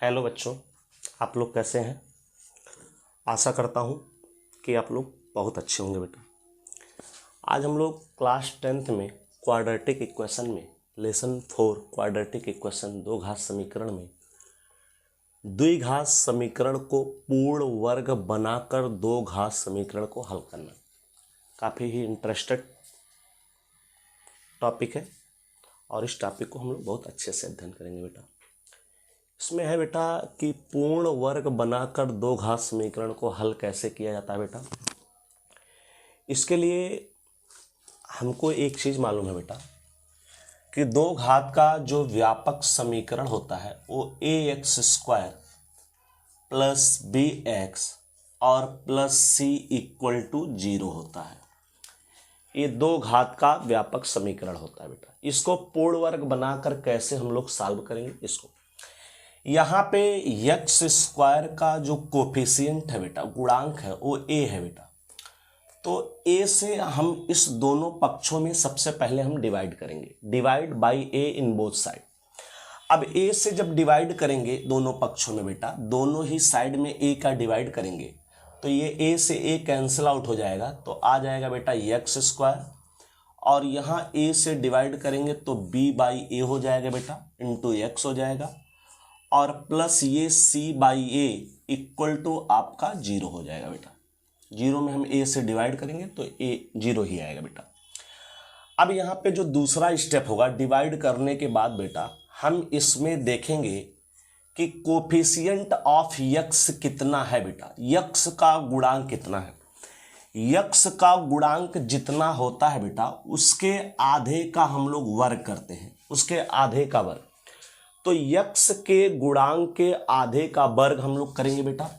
Hello बच्चों, आप लोग कैसे हैं। आशा करता हूँ कि आप लोग बहुत अच्छे होंगे। बेटा आज हम लोग क्लास 10th में क्वाड्रेटिक इक्वेशन में लेसन 4 क्वाड्रेटिक इक्वेशन दो घात समीकरण में द्विघात समीकरण को पूर्ण वर्ग बनाकर दो घात समीकरण को हल करना काफ़ी ही इंटरेस्टेड टॉपिक है और इस टॉपिक को हम लोग बहुत अच्छे से अध्ययन करेंगे। बेटा इसमें है बेटा कि पूर्ण वर्ग बनाकर दो घात समीकरण को हल कैसे किया जाता है। बेटा इसके लिए हमको एक चीज़ मालूम है बेटा कि दो घात का जो व्यापक समीकरण होता है वो ax² प्लस bx और प्लस c इक्वल टू 0 होता है। ये दो घात का व्यापक समीकरण होता है। बेटा इसको पूर्ण वर्ग बनाकर कैसे हम लोग सॉल्व करेंगे। इसको यहाँ पे x² का जो कोफिशिएंट है बेटा, गुणांक है, वो a है बेटा। तो a से हम इस दोनों पक्षों में सबसे पहले हम डिवाइड करेंगे, divide by a in both side. अब a से जब डिवाइड करेंगे दोनों पक्षों में बेटा, दोनों ही साइड में a का डिवाइड करेंगे तो ये a से a कैंसिल आउट हो जाएगा, तो आ जाएगा बेटा x²। और यहाँ a से डिवाइड करेंगे तो b बाई a हो जाएगा बेटा, इंटू x हो जाएगा। और प्लस ये c by a equal to आपका 0 हो जाएगा बेटा। 0 में हम a से डिवाइड करेंगे तो a 0 ही आएगा बेटा। अब यहाँ पे जो दूसरा स्टेप होगा डिवाइड करने के बाद बेटा, हम इसमें देखेंगे कि कोफिशिएंट ऑफ x कितना है बेटा, x का गुणांक कितना है। x का गुणांक जितना होता है बेटा उसके आधे का हम लोग वर्ग करते हैं, उसके आधे का वर्ग। तो x के गुणांक के आधे का वर्ग हम लोग करेंगे बेटा।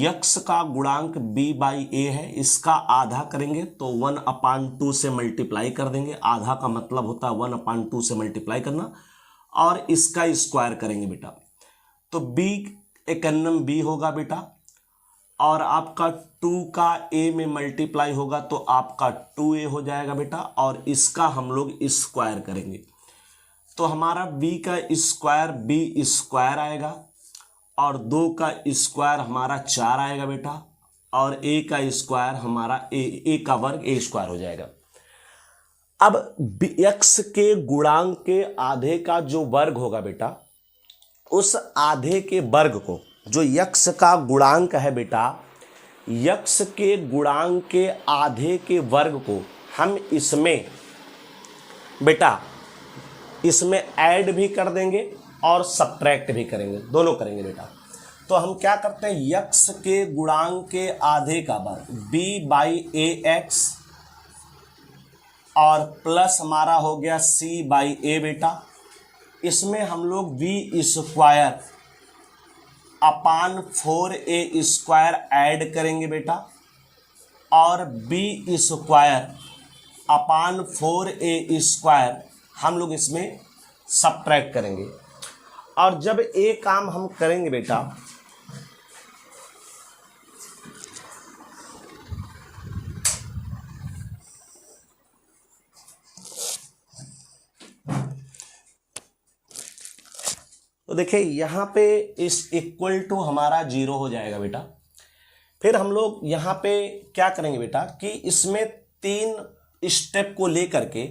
x का गुणांक b बाई a है, इसका आधा करेंगे तो 1/2 से मल्टीप्लाई कर देंगे। आधा का मतलब होता है 1/2 से मल्टीप्लाई करना, और इसका स्क्वायर करेंगे बेटा। तो b एकन्नम b होगा बेटा, और आपका 2 का a में मल्टीप्लाई होगा तो आपका 2a हो जाएगा बेटा, और इसका हम लोग स्क्वायर करेंगे तो हमारा b का स्क्वायर b² आएगा, और 2 का स्क्वायर हमारा 4 आएगा बेटा, और a का स्क्वायर हमारा a का वर्ग a² हो जाएगा। अब x के गुणांक के आधे का जो वर्ग होगा बेटा, उस आधे के वर्ग को, जो x का गुणांक है बेटा, x के गुणांक के आधे के वर्ग को हम इसमें बेटा इसमें ऐड भी कर देंगे और सब्ट्रैक्ट भी करेंगे, दोनों करेंगे बेटा। तो हम क्या करते हैं, x के गुणांक के आधे का वर्ग b बाई ax और प्लस हमारा हो गया c बाई a बेटा। इसमें हम लोग v² अपान 4a² ऐड करेंगे बेटा, और b² अपान 4a² हम लोग इसमें सब्ट्रैक्ट करेंगे। और जब ए काम हम करेंगे बेटा तो देखिए यहाँ पे इस इक्वल टू हमारा 0 हो जाएगा बेटा। फिर हम लोग यहाँ पे क्या करेंगे बेटा कि इसमें 3 स्टेप को लेकर के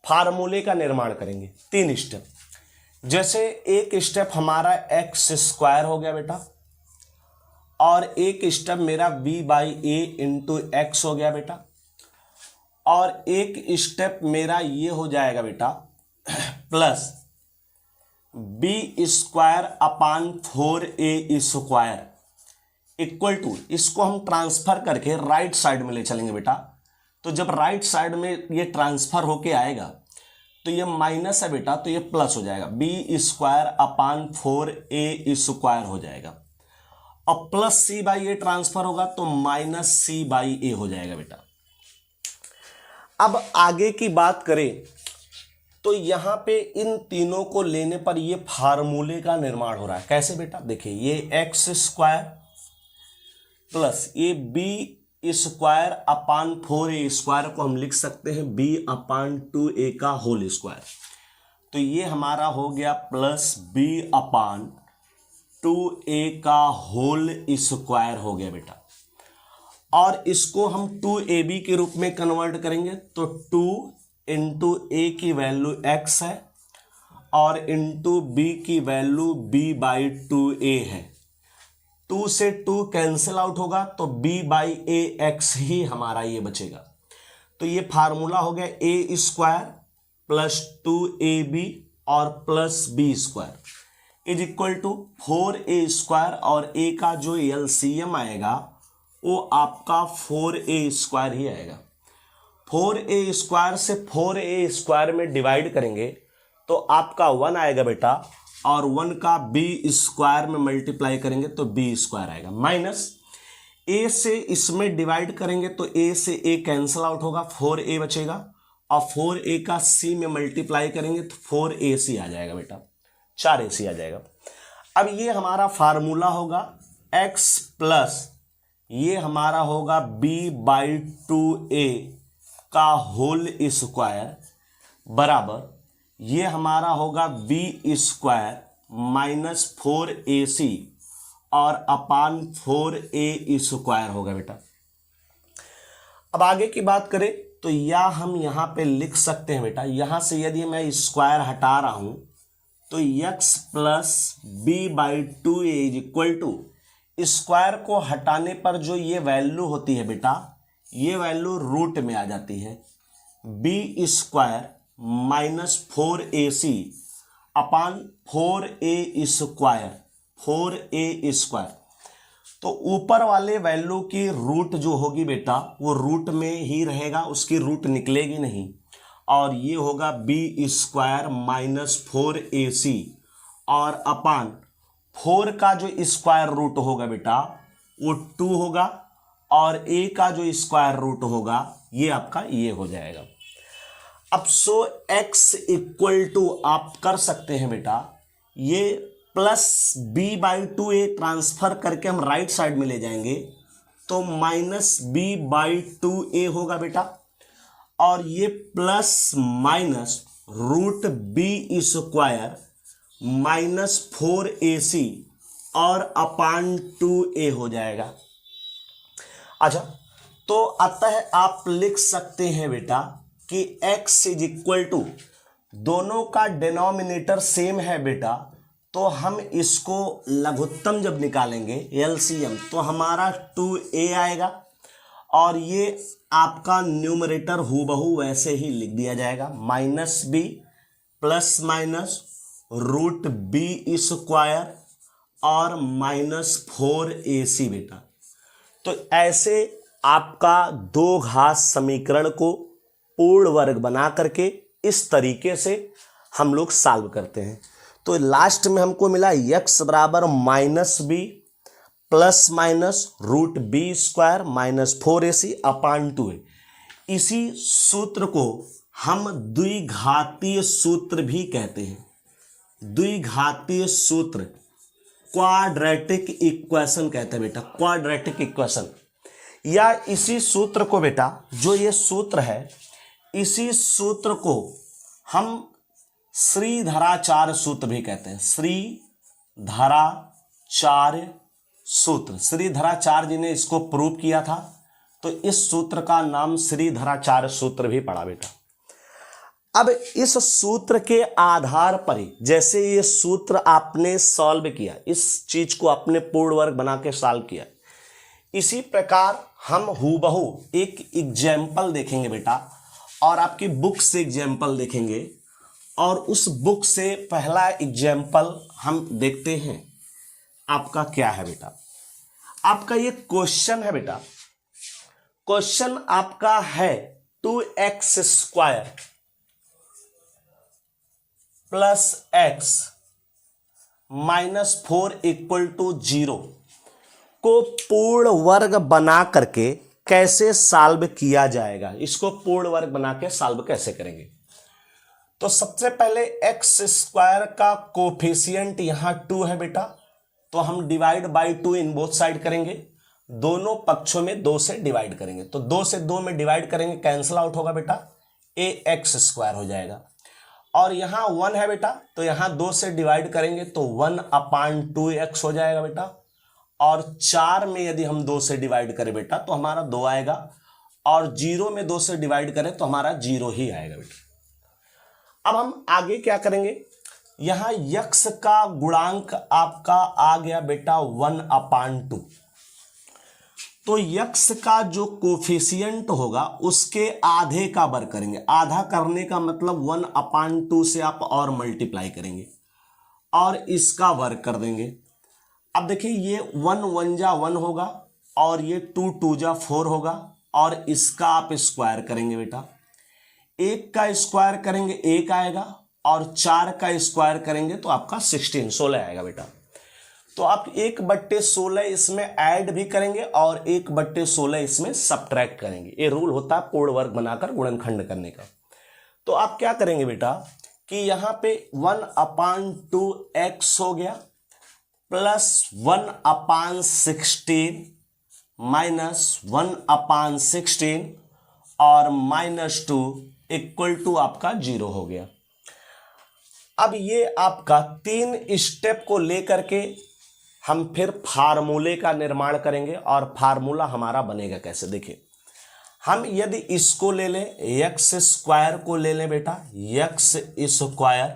फार्मूले का निर्माण करेंगे। 3 स्टेप, जैसे एक स्टेप हमारा x² हो गया बेटा, और एक स्टेप मेरा b by a into x हो गया बेटा, और एक स्टेप मेरा ये हो जाएगा बेटा plus b² upon 4a² equal to, इसको हम ट्रांसफर करके राइट साइड में ले चलेंगे बेटा। तो जब राइट साइड में ये ट्रांसफर होके आएगा तो ये माइनस है बेटा, तो ये प्लस हो जाएगा, b² अपान 4a² हो जाएगा, और plus c by A transfer होगा तो माइनस c बाई ए हो जाएगा बेटा। अब आगे की बात करें तो यहाँ पे इन तीनों को लेने पर ये फार्मूले का निर्माण हो रहा है। कैसे बेटा, देखिए ये x² प्लस ये b² अपान 4a² को हम लिख सकते हैं b अपान 2a का होल स्क्वायर। तो ये हमारा हो गया प्लस b अपान 2a का होल स्क्वायर हो गया बेटा। और इसको हम 2ab के रूप में कन्वर्ट करेंगे तो 2 इंटू ए की वैल्यू x है और इंटू बी की वैल्यू b/2a है। 2 से 2 कैंसिल आउट होगा तो b/ax ही हमारा ये बचेगा। तो ये फार्मूला हो गया a स्क्वायर प्लस 2ab और plus b square is equal to 4a square और a का जो एलसीएम आएगा वो आपका 4a स्क्वायर ही आएगा। 4a स्क्वायर से 4a स्क्वायर में डिवाइड करेंगे तो आपका 1 आएगा बेटा और 1 का b स्क्वायर में मल्टीप्लाई करेंगे तो b स्क्वायर आएगा। माइनस a से इसमें डिवाइड करेंगे तो a से a कैंसिल आउट होगा, 4a बचेगा और 4a का c में मल्टीप्लाई करेंगे तो 4ac आ जाएगा बेटा, 4ac आ जाएगा। अब ये हमारा फार्मूला होगा x प्लस ये हमारा होगा b/2a का होल स्क्वायर बराबर ये हमारा होगा b स्क्वायर माइनस 4ac और अपान 4a स्क्वायर होगा बेटा। अब आगे की बात करें तो या हम यहाँ पे लिख सकते हैं बेटा, यहाँ से यदि मैं स्क्वायर हटा रहा हूँ तो x plus b/2a is equal to square को हटाने पर जो ये वैल्यू होती है बेटा, ये वैल्यू रूट में आ जाती है b स्क्वायर माइनस 4ac अपान 4a स्क्वायर, 4a स्क्वायर। तो ऊपर वाले वैल्यू की रूट जो होगी बेटा वो रूट में ही रहेगा, उसकी रूट निकलेगी नहीं और ये होगा b स्क्वायर माइनस 4ac और अपान 4 का जो स्क्वायर रूट होगा बेटा वो 2 होगा और a का जो स्क्वायर रूट होगा ये आपका ये हो जाएगा। अब सो x इक्वल टू आप कर सकते हैं बेटा, ये प्लस b/2a ट्रांसफर करके हम राइट साइड में ले जाएंगे तो माइनस b/2a होगा बेटा और ये plus minus root b square minus 4ac और अपान 2a हो जाएगा। अच्छा, तो अतः आप लिख सकते हैं बेटा कि x इज इक्वल टू, दोनों का डिनोमिनेटर सेम है बेटा, तो हम इसको लघुत्तम जब निकालेंगे एलसीएम तो हमारा 2a आएगा और ये आपका न्यूमरेटर हूबहू वैसे ही लिख दिया जाएगा minus b plus minus root b square और माइनस 4ac बेटा। तो ऐसे आपका दो घात समीकरण को पूर्ण वर्ग बना करके इस तरीके से हम लोग सॉल्व करते हैं। तो लास्ट में हमको मिला x बराबर minus b plus minus root b square minus 4ac upon 2a। इसी सूत्र को हम द्विघातीय सूत्र भी कहते हैं, द्विघातीय सूत्र क्वाड्रेटिक इक्वेशन कहते हैं बेटा, क्वाड्रेटिक इक्वेशन। या इसी सूत्र को बेटा, जो ये सूत्र है इसी सूत्र को हम श्रीधराचार्य सूत्र भी कहते हैं, श्रीधराचार्य सूत्र। श्रीधराचार्य जी ने इसको प्रूव किया था तो इस सूत्र का नाम श्रीधराचार्य सूत्र भी पड़ा बेटा। अब इस सूत्र के आधार पर ही जैसे ये सूत्र आपने सॉल्व किया, इस चीज को आपने पूर्ण वर्ग बना के सॉल्व किया, इसी प्रकार हम हूबहू एक एग्जाम्पल देखेंगे बेटा और आपकी बुक से एग्जाम्पल देखेंगे और उस बुक से पहला एग्जाम्पल हम देखते हैं। आपका क्या है बेटा, आपका ये क्वेश्चन है बेटा, क्वेश्चन आपका है 2x square plus x minus 4 equal to 0 को पूर्ण वर्ग बना करके कैसे सॉल्व किया जाएगा, इसको पूर्ण वर्ग बना के सॉल्व कैसे करेंगे। तो सबसे पहले x स्क्वायर का कोफिशिएंट यहां 2 है बेटा, तो हम divide by 2 in both side करेंगे, दोनों पक्षों में 2 से डिवाइड करेंगे, तो 2 से 2 में डिवाइड करेंगे कैंसिल आउट होगा बेटा, ax स्क्वायर हो जाएगा। और यहाँ 1 है बेटा, तो यहाँ 2 से डिवाइड करेंगे तो 1/2x हो जाएगा बेटा। और 4 में यदि हम 2 से डिवाइड करें बेटा तो हमारा 2 आएगा, और 0 में 2 से डिवाइड करें तो हमारा 0 ही आएगा बेटा। अब हम आगे क्या करेंगे, यहां यक्स का गुणांक आपका आ गया बेटा 1/2, तो यक्स का जो कोफिशिएंट होगा उसके आधे का वर्ग करेंगे। आधा करने का मतलब 1/2 से आप और मल्टीप्लाई करेंगे और इसका वर्ग कर देंगे। अब देखिए ये 1 1 जा 1 होगा और ये 2 2 जा 4 होगा, और इसका आप स्क्वायर करेंगे बेटा। 1 का स्क्वायर करेंगे 1 आएगा, और 4 का स्क्वायर करेंगे तो आपका 16 आएगा बेटा। तो आप 1/16 इसमें ऐड भी करेंगे और 1/16 इसमें सब्ट्रैक्ट करेंगे। ये रूल होता है पूर्ण वर्ग बनाकर गुणनखंड करने का। तो आप क्या करेंगे बेटा कि यहां पे 1/2x हो गया प्लस 1/16 माइनस 1/16 और -2 इक्वल टू आपका 0 हो गया। अब ये आपका 3 स्टेप को लेकर के हम फिर फार्मूले का निर्माण करेंगे, और फार्मूला हमारा बनेगा कैसे, देखिए हम यदि इसको ले लें, एक्स स्क्वायर को ले लें बेटा, एक्स स्क्वायर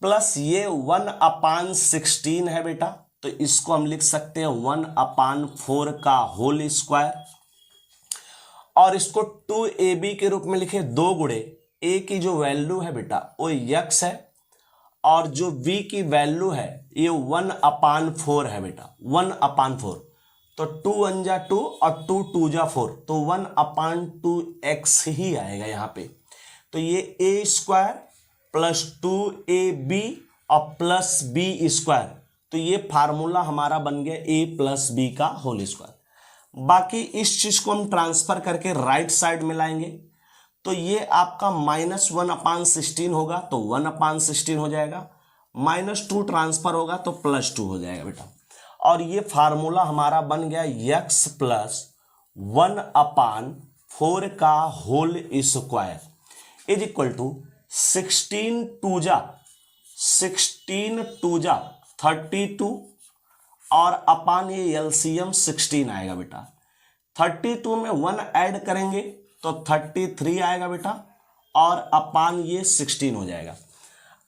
प्लस ये 1/16 है बेटा, तो इसको हम लिख सकते हैं 1/4 का होल स्क्वायर, और इसको 2ab के रूप में लिखे, 2 गुणे a की जो वैल्यू है बेटा वो x है, और जो v की वैल्यू है ये 1/4 है बेटा, 1/4, तो 2 1 जा 2 और 2 2 जा 4, तो 1/2x ही आएगा यहाँ पे। तो ये a स्क्वायर प्लस 2ab और प्लस b स्क्वायर, तो ये फार्मूला हमारा बन गया a प्लस b का होल स्क्वायर। बाकी इस चीज को हम ट्रांसफर करके राइट साइड में लाएंगे, तो ये आपका -1/16 होगा तो 1/16 हो जाएगा, -2 ट्रांसफर होगा तो +2 हो जाएगा बेटा। और ये फार्मूला हमारा बन गया x प्लस 1/4 का whole square is equal to 16 2 जा 32, और अपान ये एलसीएम 16 आएगा बेटा। 32 में 1 ऐड करेंगे तो 33 आएगा बेटा, और अपान ये 16 हो जाएगा।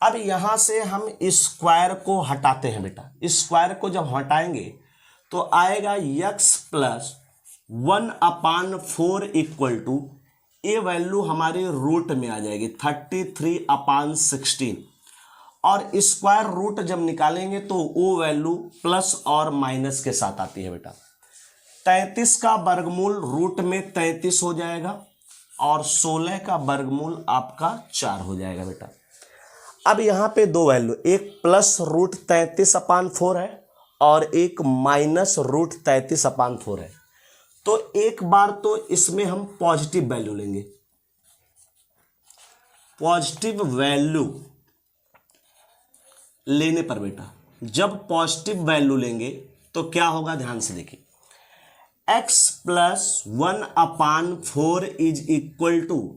अब यहां से हम स्क्वायर को हटाते हैं बेटा, स्क्वायर को जब हटाएंगे तो आएगा x प्लस 1/4 इक्वल टू, ये वैल्यू हमारे रूट में आ जाएगी 33/16, और स्क्वायर रूट जब निकालेंगे तो वो वैल्यू प्लस और माइनस के साथ आती है बेटा। 33 का वर्गमूल रूट में 33 हो जाएगा, और 16 का वर्गमूल आपका 4 हो जाएगा बेटा। अब यहाँ पे दो वैल्यू, एक प्लस रूट 33/4 है और एक माइनस रूट 33/4 है। तो एक बार तो इसमें हम पॉजिटिव वैल्यू लेंगे, पॉजिटिव वैल्यू लेने पर बेटा, जब पॉजिटिव वैल्यू लेंगे तो क्या होगा, ध्यान से देखिए, x plus 1/4 is equal to,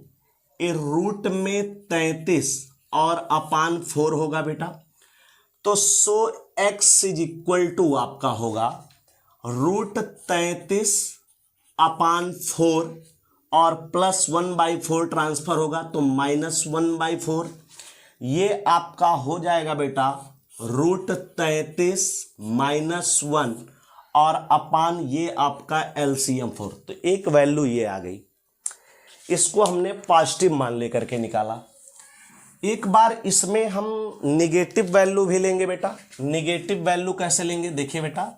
a root में 33 और अपान 4 होगा बेटा, तो so x is equal to आपका होगा रूट 33/4 और प्लस 1/4 ट्रांसफर होगा तो -1/4, ये आपका हो जाएगा बेटा रूट 33 -1 और अपान ये आपका एलसीएम 4। तो एक वैल्यू ये आ गई, इसको हमने पॉजिटिव मान लेकर के निकाला। एक बार इसमें हम निगेटिव वैल्यू भी लेंगे बेटा। निगेटिव वैल्यू कैसे लेंगे, देखिए बेटा,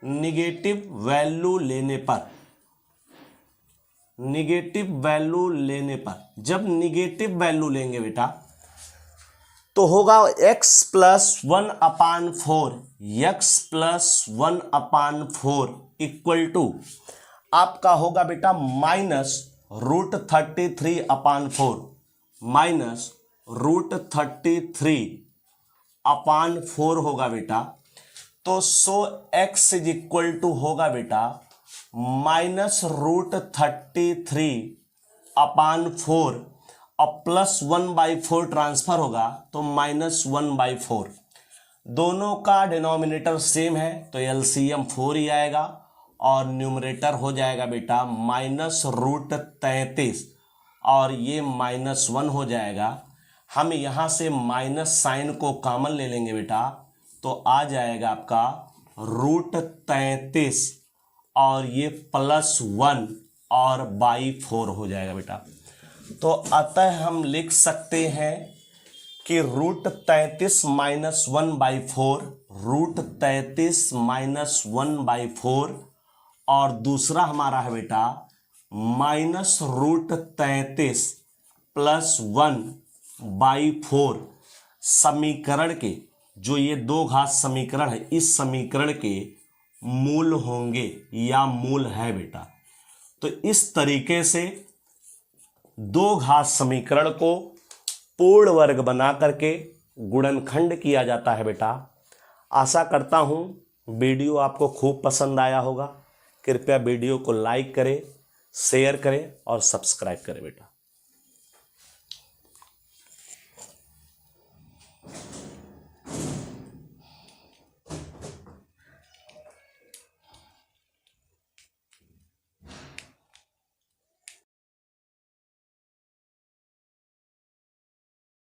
निगेटिव वैल्यू लेने पर, निगेटिव वैल्यू लेने पर, जब निगेटिव वैल्यू लेंगे बेटा तो होगा x plus 1/4, x plus 1/4 equal to आपका होगा बेटा माइनस रूट 33/4, माइनस रूट 33/4 होगा बेटा। तो so x is equal to होगा बेटा माइनस रूट 33 4 और +1/4 ट्रांसफर होगा तो -1/4। दोनों का डिनोमिनेटर सेम है तो एलसीएम 4 ही आएगा और न्यूमरेटर हो जाएगा बेटा -√33 और ये -1 हो जाएगा। हम यहाँ से माइनस साइन को कॉमन ले लेंगे बेटा तो आ जाएगा आपका √33 और ये +1 और /4 हो जाएगा बेटा। तो अतः हम लिख सकते हैं कि √33 - 1/4, √33 - 1/4 और दूसरा हमारा है बेटा -√33 + 1/4। समीकरण के जो ये दो घात समीकरण है इस समीकरण के मूल होंगे या मूल है बेटा। तो इस तरीके से दो घात समीकरण को पूर्ण वर्ग बना करके गुणनखंड किया जाता है बेटा। आशा करता हूं वीडियो आपको खूब पसंद आया होगा। कृपया वीडियो को लाइक करें, शेयर करें और सब्सक्राइब करें बेटा।